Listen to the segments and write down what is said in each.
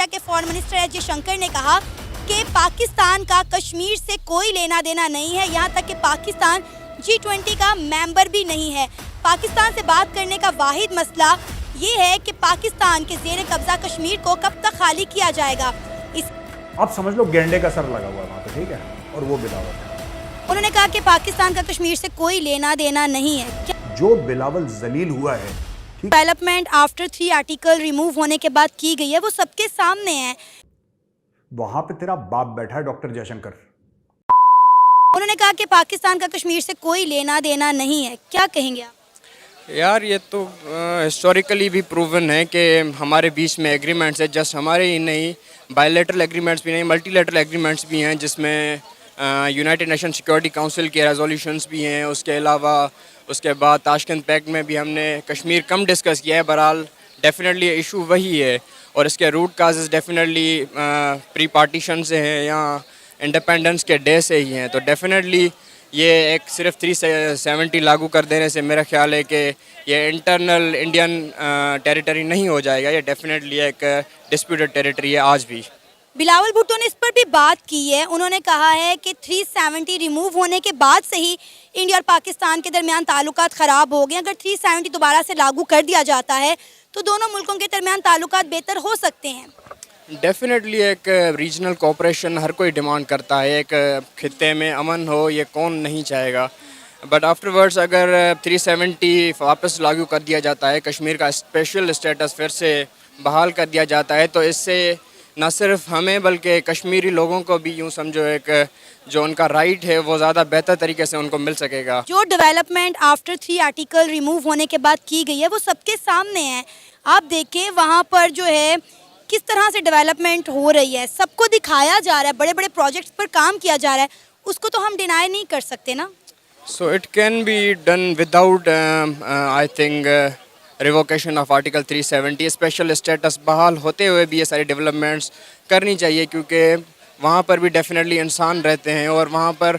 India के foreign minister S Jaishankar ने कहा कि पाकिस्तान का कश्मीर से कोई लेना देना नहीं है, यहाँ तक कि पाकिस्तान G20 का मेंबर भी नहीं है। पाकिस्तान से बात करने का वाहिद मसला ये है कि पाकिस्तान के ज़ेर कब्जा कश्मीर को कब तक खाली किया जाएगा। इस आप समझ लो गेंडे का सर लगा हुआ है वहाँ पे, ठीक है, और वो बिलावल है। उन्होंने कहा कि पाकिस्तान का कश्मीर से कोई लेना देना नहीं है। जो बिलावल जलील हुआ है, डेवलपमेंट आफ्टर 3 आर्टिकल रिमूव होने के बाद की गई है, वो सबके सामने है। वहां पे तेरा बाप बैठा है डॉक्टर जयशंकर। उन्होंने कहा कि पाकिस्तान का कश्मीर से कोई लेना देना नहीं है। क्या कहेंगे आप? यार ये तो हिस्टोरिकली भी प्रूवन है कि हमारे बीच में एग्रीमेंट्स है, जस्ट हमारे ही नहीं, बायलैटरल एग्रीमेंट्स भी नहीं, मल्टीलैटरल एग्रीमेंट्स भी हैं, जिसमें यूनाइटेड नेशन सिक्योरिटी काउंसिल के रेजोल्यूशंस भी हैं। उसके अलावा उसके बाद ताशकंद पैक्ट में भी हमने कश्मीर कम डिस्कस किया है। बहरहाल डेफिनेटली इशू वही है और इसके root causes definitely pre partition से हैं या इंडिपेंडेंस के डे से ही हैं। तो डेफिनेटली ये एक सिर्फ 370 लागू कर देने से मेरा ख्याल है कि ये इंटरनल इंडियन टेरिटरी नहीं हो जाएगा, ये डेफिनेटली एक डिस्प्यूटेड टेरिटरी है आज भी। बिलावल भुट्टो ने इस पर भी बात की है। उन्होंने कहा है कि 370 रिमूव होने के बाद से ही इंडिया और पाकिस्तान के दरमियान ताल्लुकात ख़राब हो गए। अगर 370 दोबारा से लागू कर दिया जाता है तो दोनों मुल्कों के दरमियान ताल्लुकात बेहतर हो सकते हैं। डेफिनेटली एक रीजनल कोऑपरेशन हर कोई डिमांड करता है, एक खित्ते में अमन हो, ये कौन नहीं चाहेगा। बट आफ्टरवर्ड्स अगर 370 वापस लागू कर दिया जाता है, कश्मीर का स्पेशल स्टेटस फिर से बहाल कर दिया जाता है, तो इससे न सिर्फ हमें बल्कि कश्मीरी लोगों को भी यूँ समझो एक जो उनका राइट है वो ज़्यादा बेहतर तरीके से उनको मिल सकेगा। जो डेवलपमेंट आफ्टर 3 आर्टिकल रिमूव होने के बाद की गई है वो सबके सामने है। आप देखें वहाँ पर जो है किस तरह से डेवलपमेंट हो रही है, सबको दिखाया जा रहा है, बड़े बड़े प्रोजेक्ट्स पर काम किया जा रहा है, उसको तो हम डिनाई नहीं कर सकते ना। So it can be done without I think revocation of article 370। Special status बहाल होते हुए भी ये सारी डेवलपमेंट्स करनी चाहिए, क्योंकि वहाँ पर भी डेफिनेटली इंसान रहते हैं और वहाँ पर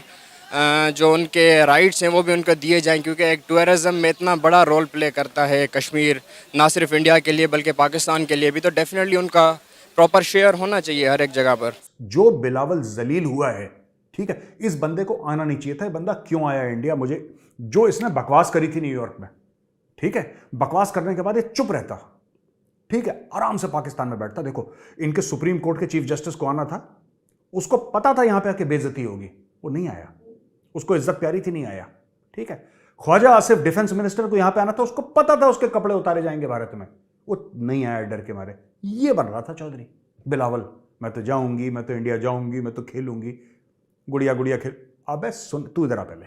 जो उनके राइट्स हैं वो भी उनको दिए जाएं, क्योंकि एक टूरिज़म में इतना बड़ा रोल प्ले करता है कश्मीर, ना सिर्फ इंडिया के लिए बल्कि पाकिस्तान के लिए भी। तो डेफिनेटली उनका प्रॉपर शेयर होना चाहिए हर एक जगह पर। जो बिलावल जलील हुआ है, ठीक है, इस बंदे को आना नहीं चाहिए था। ये बंदा क्यों आया इंडिया? मुझे जो इसने बकवास करी थी न्यूयॉर्क में, ठीक है, बकवास करने के बाद ये चुप रहता, ठीक है, आराम से पाकिस्तान में बैठता। देखो इनके सुप्रीम कोर्ट के चीफ जस्टिस को आना था, उसको पता था यहां पे आके बेइज्जती होगी, वो नहीं आया, उसको इज्जत प्यारी थी, नहीं आया, ठीक है। ख्वाजा आसिफ डिफेंस मिनिस्टर को यहां पे आना था, उसको पता था उसके कपड़े उतारे जाएंगे भारत में, वो नहीं आया डर के मारे। ये बन रहा था चौधरी बिलावल, मैं तो जाऊंगी, मैं तो इंडिया जाऊंगी, मैं तो खेलूंगी, गुड़िया गुड़िया खेल। अबे सुन, तू इधर आ, पहले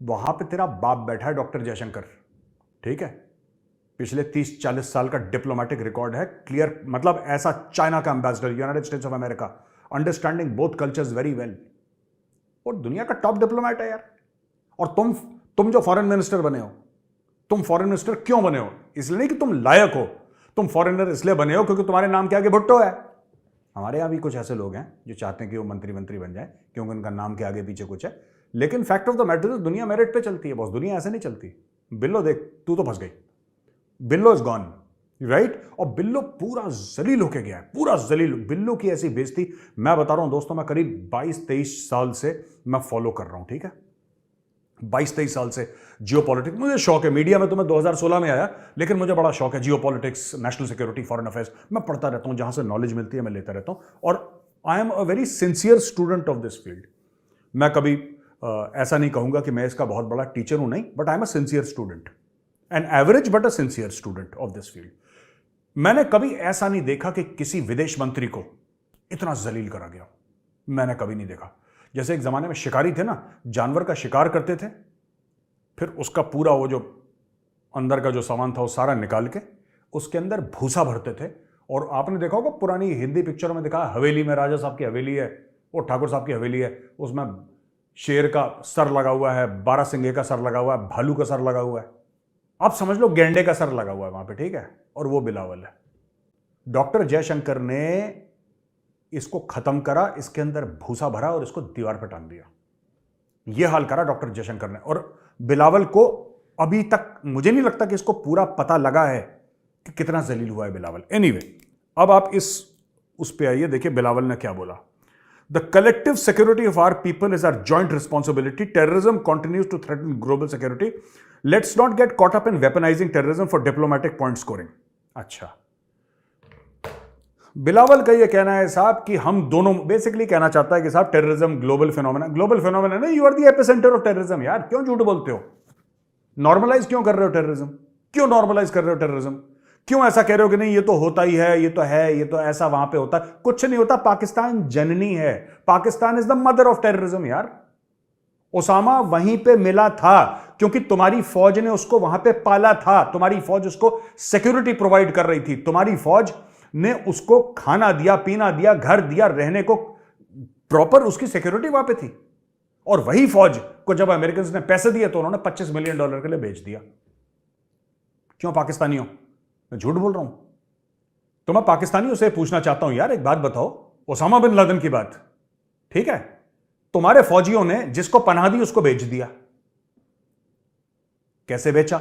वहां पे तेरा बाप बैठा है डॉक्टर जयशंकर, ठीक है, पिछले 30-40 साल का डिप्लोमेटिक रिकॉर्ड है, क्लियर, मतलब ऐसा चाइना का ambassador, United states of America, understanding both cultures very well, और दुनिया का टॉप डिप्लोमेट है यार। और तुम जो फॉरेन मिनिस्टर बने हो, तुम फॉरेन मिनिस्टर क्यों बने हो? इसलिए नहीं कि तुम लायक हो, तुम फॉरेनर इसलिए बने हो क्योंकि तुम्हारे नाम के आगे भुट्टो है। हमारे यहां भी कुछ ऐसे लोग हैं जो चाहते हैं कि वो मंत्री बन जाए क्योंकि उनका नाम के आगे पीछे कुछ है, लेकिन fact of the matter is दुनिया मेरिट पे चलती है बॉस, दुनिया ऐसे नहीं चलती। बिल्लो देख, तू तो फंस गई, बिल्लो इज गॉन, राइट। और बिल्लो पूरा जलील होके गया है, पूरा जलील। बिल्लो की ऐसी बेइज्जती मैं बता रहा हूं दोस्तों, मैं करीब 22-23 साल से मैं फॉलो कर रहा हूं, ठीक है, 22-23 साल से जियो पॉलिटिक्स। मुझे शौक है, मीडिया में तो मैं 2016 में आया, लेकिन मुझे बड़ा शौक है जियो politics, national security, foreign affairs, मैं पढ़ता रहता हूं, जहां से नॉलेज मिलती है मैं लेता रहता हूं, और I am a very sincere student of this field. मैं कभी ऐसा नहीं कहूंगा कि मैं इसका बहुत बड़ा टीचर हूं, नहीं, but I am a sincere student, an average but a sincere student of this field. मैंने कभी ऐसा नहीं देखा कि किसी विदेश मंत्री को इतना जलील करा गया, मैंने कभी नहीं देखा। जैसे एक जमाने में शिकारी थे ना, जानवर का शिकार करते थे, फिर उसका पूरा वो जो अंदर का जो सामान था वो सारा निकाल के उसके अंदर भूसा भरते थे। और आपने देखा होगा पुरानी हिंदी पिक्चरों में दिखा, हवेली में राजा साहब की हवेली है, वो ठाकुर साहब की हवेली है, उसमें शेर का सर लगा हुआ है, बारहसिंगे का सर लगा हुआ है, भालू का सर लगा हुआ है, आप समझ लो गेंडे का सर लगा हुआ है वहां पे, ठीक है, और वो बिलावल है। डॉक्टर जयशंकर ने इसको खत्म करा, इसके अंदर भूसा भरा और इसको दीवार पर टांग दिया। यह हाल करा डॉक्टर जयशंकर ने। और बिलावल को अभी तक मुझे नहीं लगता कि इसको पूरा पता लगा है कि कितना जलील हुआ है बिलावल। एनीवे, अब आप उस पे आइए, देखिए बिलावल ने क्या बोला। The collective security of our people is our joint responsibility. Terrorism continues to threaten global security. Let's not get caught up in weaponising terrorism for diplomatic point scoring. अच्छा, बिलावल का ये कहना है साहब कि हम दोनों, बेसिकली कहना चाहता है कि साहब टेररिज्म ग्लोबल फिनोमेना नहीं, you are the epicentre of terrorism. यार क्यों झूठ बोलते हो? नॉर्मलाइज क्यों कर रहे हो टेररिज्म? क्यों नॉर्मलाइज कर रहे हो टेररिज्म? क्यों ऐसा कह रहे हो कि नहीं ये तो होता ही है, ये तो ऐसा वहां पे होता है? कुछ नहीं होता। पाकिस्तान जननी है, Pakistan is the mother of terrorism. यार ओसामा वहीं पे मिला था क्योंकि तुम्हारी फौज ने उसको वहां पे पाला था, तुम्हारी फौज उसको सिक्योरिटी प्रोवाइड कर रही थी, तुम्हारी फौज ने उसको खाना दिया, पीना दिया, घर दिया, रहने को, प्रॉपर उसकी सिक्योरिटी वहां पे थी। और वही फौज को जब अमेरिकन ने पैसे दिए तो उन्होंने $25 मिलियन के लिए बेच दिया। क्यों पाकिस्तानियों? मैं झूठ बोल रहा हूं? तो मैं पाकिस्तानियों से पूछना चाहता हूं, यार एक बात बताओ, ओसामा बिन लादेन की बात, ठीक है, तुम्हारे फौजियों ने जिसको पनाह दी उसको बेच दिया। कैसे बेचा?